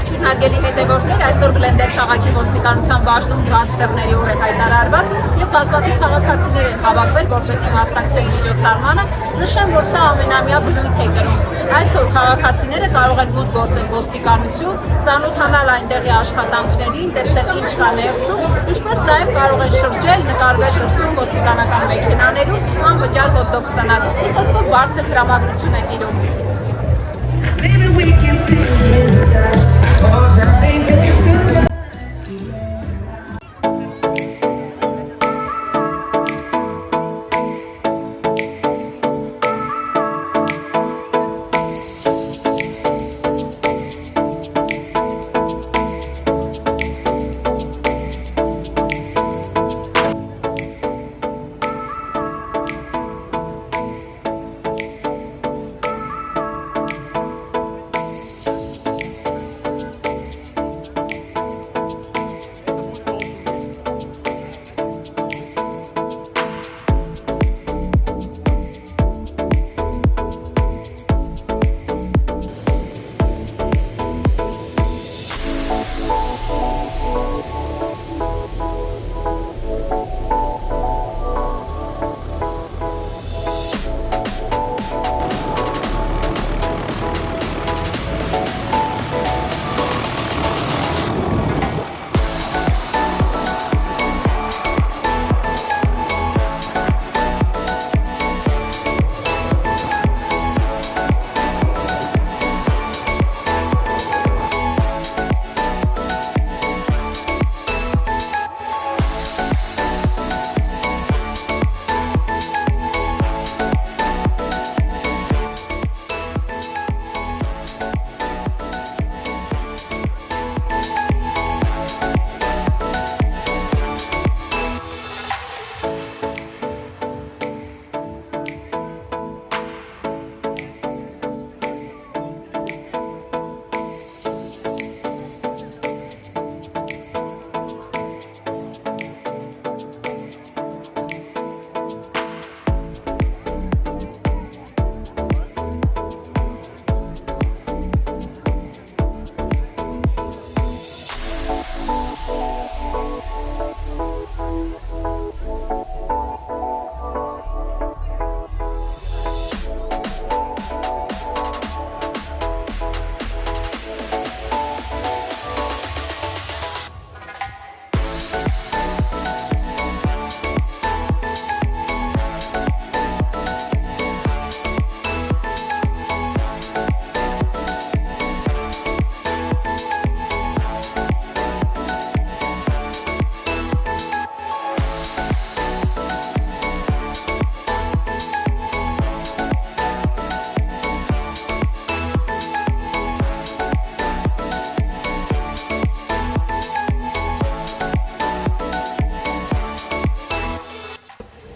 Ողջույն հարգելի հետևորդներ, այսօր Գլենդեր քաղաքի ոստիկանության բաժնում գանգստերների օր է հայտարարված եւ բազմաթիվ քաղաքացիներ են հավաքվել, որպեսզի մասնակցեն միջոցառմանը։ Նշեմ, որ սա ամենամյա բնույթ է կրում։ Այսօր քաղաքացիները կարող են մուտք գործել ոստիկանություն, ծանոթանալ այնտեղի աշխատանքներին, տեսնել ինչ կա ներսում, ինչպես նաեւ կարող են շրջել, նկարվել դրսում ոստիկանական մեքենաներում, անվճար հոթ-դոգ ստանալ։ Խոսքով բարձր տրամադրություն է տիրում։ Maybe we can stay in touch. All the things that we do.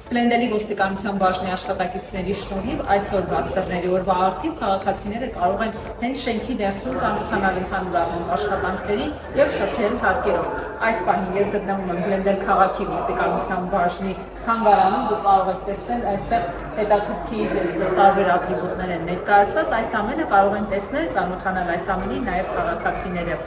Գլենդերի ոստիկանության բաժնի աշխատակիցների շնորհիվ այսօր բացառների օրվա արդիվ քաղաքացիները կարող են հենց շենքի ներսում ծանոթանալ ընդհանուր աշխատանքներին եւ շրջել հարկերով։ Այս պահին ես գտնվում եմ Գլենդեր քաղաքի ոստիկանության բաժնի թանգարանում, դուք կարող եք տեսնել այստեղ հետաքրքիր այսպես տարբեր ատրիբուտներ են ներկայացված, այս ամենը կարող են տեսնել, ծանոթանալ այս ամենին նաեւ քաղաքացիները։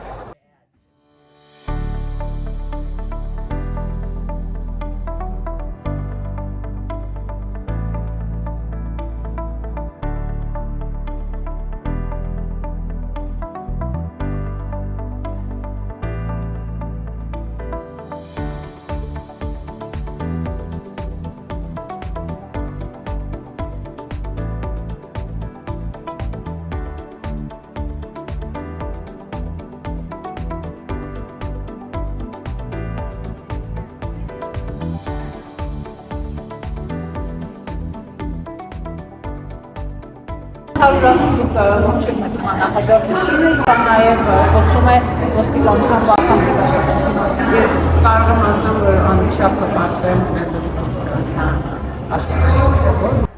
Հարուրանում դուք ողջույն եք նախաձեռնությունը, կամ նաև խոսում է ոստիկանության վարչանցի աշխատանքի մասին։ Ես կարող եմ ասեմ, որ անչափ կպարտվեմ Գլենդերի ոստիկանության աշխատանքից։